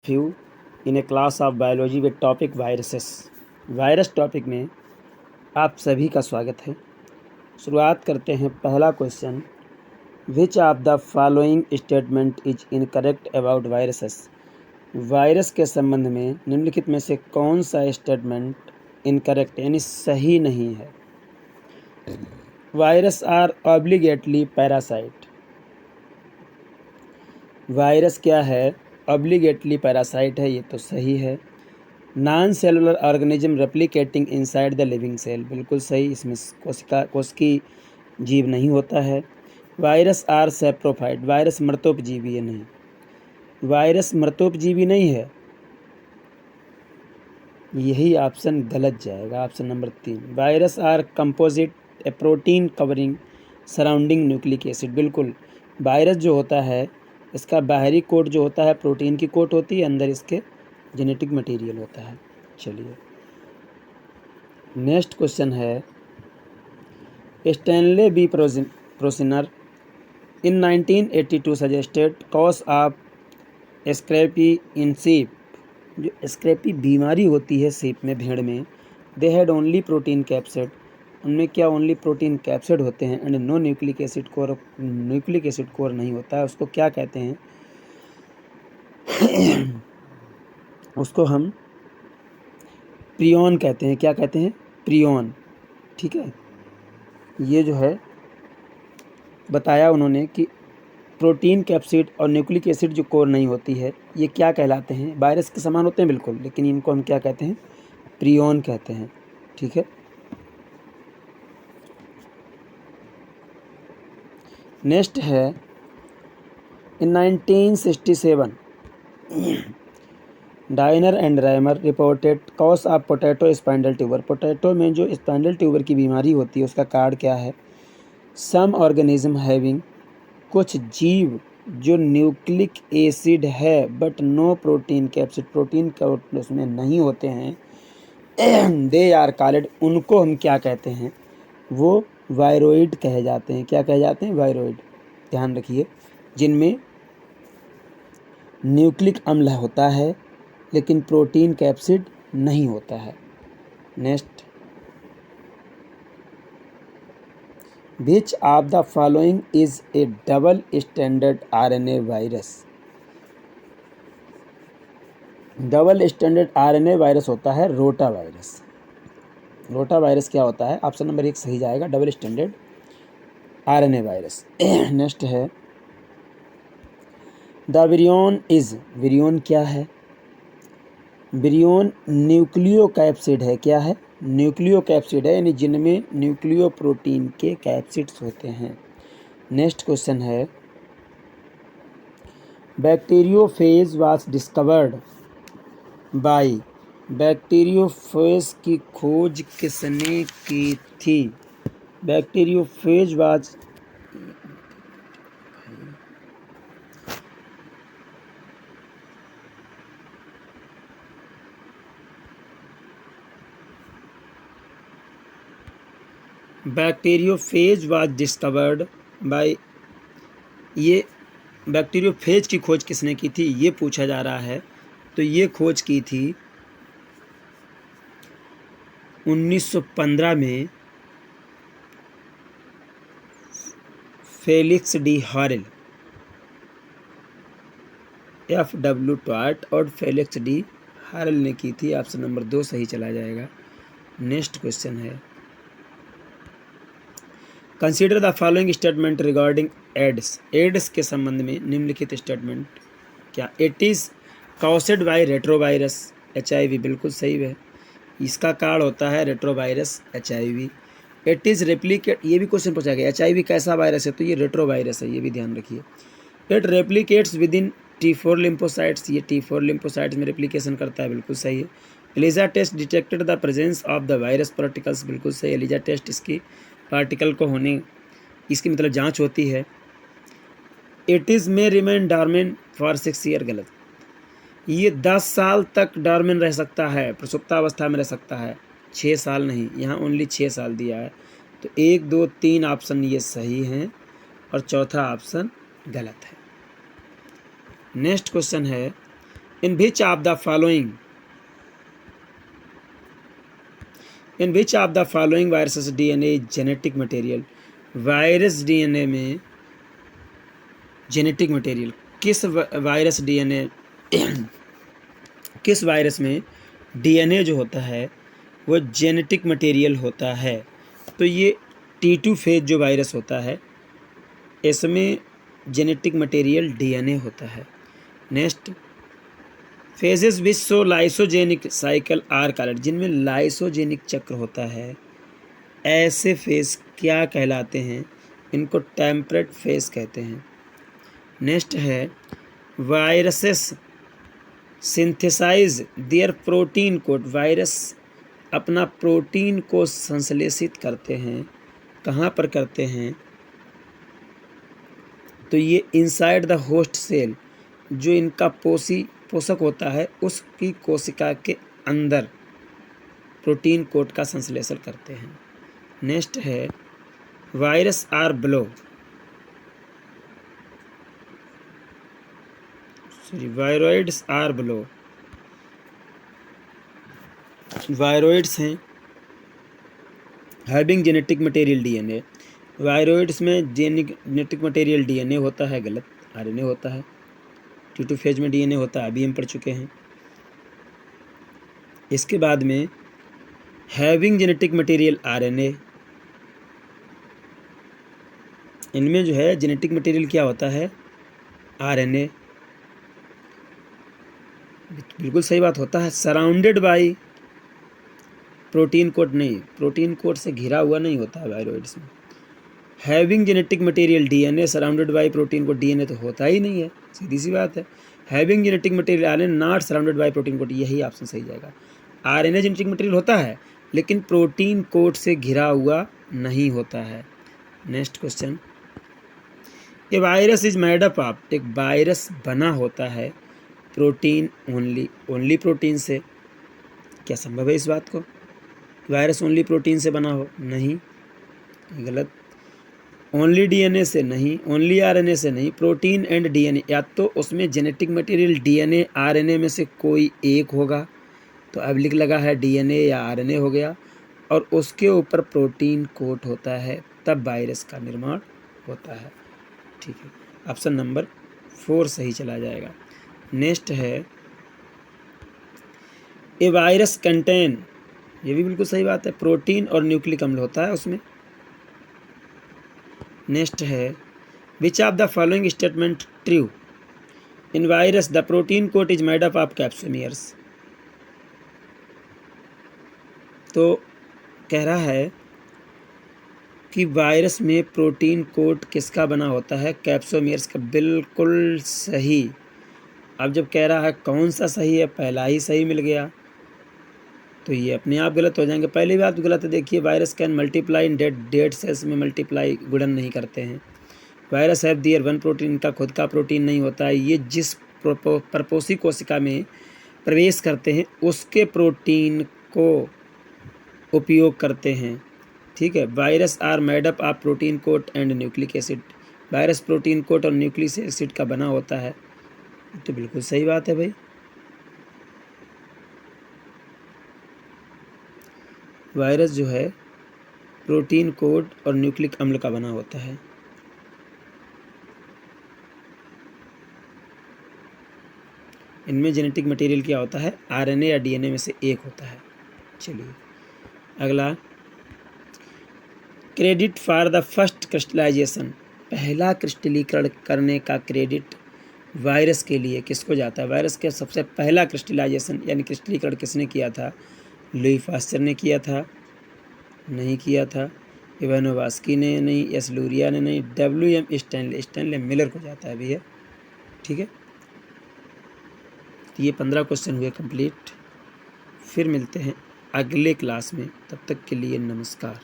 you in a class of biology with topic viruses। Virus topic में आप सभी का स्वागत है। शुरुआत करते हैं। पहला question, which of the following statement is incorrect about viruses. Virus के संबंध में निम्नलिखित में से कौन सा स्टेटमेंट इनकरेक्ट यानी सही नहीं है। Virus are obligately parasite. Virus क्या है? ऑब्लिगेटली पैरासाइट है, ये तो सही है। Non cellular organism replicating inside the living cell, बिल्कुल सही, इसमें कोशिकी जीव नहीं होता है। वायरस आर सेप्रोफाइट, वायरस मृतोपजीवी है नहीं, वायरस मृतोपजीवी नहीं है, यही ऑप्शन गलत जाएगा, option number 3। Virus are composite a protein covering surrounding nucleic acid, बिल्कुल। वायरस जो होता है इसका बाहरी कोट जो होता है प्रोटीन की कोट होती है, अंदर इसके जेनेटिक मटेरियल होता है। चलिए नेक्स्ट क्वेश्चन है, Stanley B Prusiner in 1982 suggested cause of scrapie in sheep. जो स्क्रैपी बीमारी होती है सीप में, भेड़ में, they had only protein capsid, उनमें क्या ओनली प्रोटीन कैप्सिड होते हैं, and no nucleic acid core, nucleic acid core नहीं होता है। उसको क्या कहते हैं? उसको हम प्रियोन कहते हैं। क्या कहते हैं? प्रियोन। ठीक है, ये जो है बताया उन्होंने कि प्रोटीन कैप्सिड और न्यूक्लिक एसिड जो कोर नहीं होती है, ये क्या कहलाते हैं? वायरस के समान होते हैं बिल्कुल, लेकिन इनको हम क्या कहते हैं? प्रियोन कहते हैं। ठीक है, नेक्स्ट है, इन 1967 dinar and Rymer reported cause of potato spindle tuber. Potato में जो स्पाइंडल ट्यूबर की बीमारी होती है उसका कारण क्या है? सम ऑर्गेनिज्म हैविंग, कुछ जीव जो न्यूक्लिक एसिड है but no protein capsid, protein का उसमें नहीं होते हैं, दे आर कॉल्ड, उनको हम क्या कहते हैं? वो वायरोइड कहे जाते हैं। क्या कहे जाते हैं? वायरोइड। ध्यान रखिए, जिनमें न्यूक्लिक अम्ल होता है लेकिन प्रोटीन कैप्सिड नहीं होता है। Next, which of the following is A double standard RNA virus. Double standard RNA virus होता है रोटा वायरस। रोटा वायरस क्या होता है? ऑप्शन नंबर 1 सही जाएगा, double standard RNA virus. Next है, द विरियन इज, विरियन क्या है? विरियन न्यूक्लियो कैप्सिड है। क्या है? न्यूक्लियो कैप्सिड है, यानी जिनमें न्यूक्लियो प्रोटीन के कैप्सिड्स होते हैं। नेक्स्ट क्वेश्चन है, bacteriophage was discovered by, bacteriophage की खोज किसने की थी? Bacteriophage was, bacteriophage was discovered by, ये बैक्टीरियोफेज की खोज किसने की थी ये पूछा जा रहा है। तो ये खोज की थी 1915 में फेलिक्स डी हारेल, FW टॉट और फेलिक्स डी हारेल ने की थी। ऑप्शन नंबर 2 सही चला जाएगा। नेक्स्ट क्वेश्चन है, consider the following statement regarding AIDS. AIDS के संबंध में निम्नलिखित स्टेटमेंट क्या? It is caused by retrovirus HIV, बिल्कुल सही है, इसका कारण होता है retrovirus HIV। It is replicate, ये भी क्वेश्चन पूछा गया, HIV कैसा वायरस है? तो ये रेट्रोवायरस है, ये भी ध्यान रखिए। It replicates with in T4 lymphocytes, ये T4 लिम्फोसाइट्स में रेप्लिकेशन करता है, बिल्कुल सही है। ELISA test detected the presence of the virus particles, बिल्कुल सही। एलिजा टेस्ट इसकी पार्टिकल को होने, इसकी मतलब जांच होती है। It is may remain dormant for 6 year, गलत। ये 10 साल तक डॉर्मेंट रह सकता है, प्रसुप्तावस्था में रह सकता है, 6 साल नहीं, यहाँ ओनली 6 साल दिया है। तो 1, 2, 3 ऑप्शन ये सही हैं और चौथा ऑप्शन गलत है। नेक्स्ट क्वेश्चन है, in which of the following viruses DNA genetic material, virus DNA में जेनेटिक मटेरियल किस वायरस डीएनए किस वायरस में डीएनए जो होता है वो जेनेटिक मटेरियल होता है? तो ये T2 फेज जो वायरस होता है इसमें जेनेटिक मटेरियल डीएनए होता है। Next, phages which show lysogenic cycle are called, जिनमें लाइसोजेनिक चक्र होता है ऐसे फेज क्या कहलाते हैं? इनको टेम्परेट फेज कहते हैं। नेक्स्ट है, viruses synthesize their protein code, virus अपना प्रोटीन को संश्लेषित करते हैं, कहाँ पर करते हैं? तो ये इनसाइड द होस्ट सेल, जो इनका पोषक होता है उसकी कोशिका के अंदर प्रोटीन कोड का संश्लेषण करते हैं। नेक्स्ट है, virus are below, viroids are below, viroids हैं having genetic material DNA, viroids में जेनेटिक मटेरियल डीएनए होता है, गलत, आरएनए होता है। T2 फेज में डीएनए होता है, अभी हम पढ़ चुके हैं। इसके बाद में हैविंग जेनेटिक मटेरियल आरएनए, इनमें जो है जेनेटिक मटेरियल क्या होता है? आरएनए, बिल्कुल सही बात होता है। सराउंडेड बाय प्रोटीन कोड, नहीं, प्रोटीन कोड से घिरा हुआ नहीं होता है वायरॉइड्स में। Having genetic material DNA surrounded by protein code, DNA तो होता ही नहीं है, सीधी सी बात है। Having genetic material RNA not surrounded by protein code, यही ऑप्शन सही जाएगा। आरएनए जेनेटिक मटेरियल होता है लेकिन प्रोटीन कोड से घिरा हुआ नहीं होता है। Next question, A virus is made up of, एक वायरस बना होता है प्रोटीन ओनली प्रोटीन से, क्या संभव है इस बात को? वायरस ओनली प्रोटीन से बना हो? नहीं, गलत। ओनली डीएनए से नहीं, ओनली आरएनए से नहीं, प्रोटीन एंड डीएनए, या तो उसमें जेनेटिक मटेरियल डीएनए आरएनए में से कोई एक होगा, तो अब लिख लगा है डीएनए या आरएनए हो गया, और उसके ऊपर प्रोटीन कोट होता है, तब वायरस का निर्माण होता है। ठीक है, ऑप्शन नंबर 4 सही चला जाएगा। नेक्स्ट है, ए वायरस कंटेन, ये भी बिल्कुल सही बात है, प्रोटीन और न्यूक्लिक अम्ल होता है उसमें। नेक्स्ट है, which of the following statement true? In virus the protein coat is made up of capsomeres, तो कह रहा है कि वायरस में प्रोटीन कोट किसका बना होता है? कैप्सोमियर्स का, बिल्कुल सही। अब जब कह रहा है कौन सा सही है, पहला ही सही मिल गया, तो ये अपने आप गलत हो जाएंगे। पहली बात गलत है, देखिए, virus can multiply in dead cells में मल्टीप्लाई, गुणन नहीं करते हैं। Virus have their one protein, का खुद का प्रोटीन नहीं होता है, ये जिस परपोषी कोशिका में प्रवेश करते हैं उसके प्रोटीन को उपयोग करते हैं। ठीक है, virus are made up of protein coat and nucleic acid, virus protein coat और न्यूक्लिक एसिड का बना होता है, तो बिल्कुल सही बात है भाई। वायरस जो है प्रोटीन कोट और न्यूक्लिक अम्ल का बना होता है। इनमें जेनेटिक मटेरियल क्या होता है? आरएनए या डीएनए में से एक होता है। चलिए अगला, credit for the first crystallization, पहला क्रिस्टलीकरण करने का क्रेडिट वायरस के लिए किसको जाता है? वायरस के सबसे पहला क्रिस्टलाइजेशन यानी क्रिस्टलीकरण किसने किया था? लुई पास्चर ने किया था? नहीं किया था। इवानोवास्की ने नहीं, एस लूरिया ने नहीं, WM स्टैनले मिलर को जाता है भैया। ठीक है, तो ये 15 क्वेश्चन हुए कंप्लीट। फिर मिलते हैं अगले क्लास में, तब तक के लिए नमस्कार।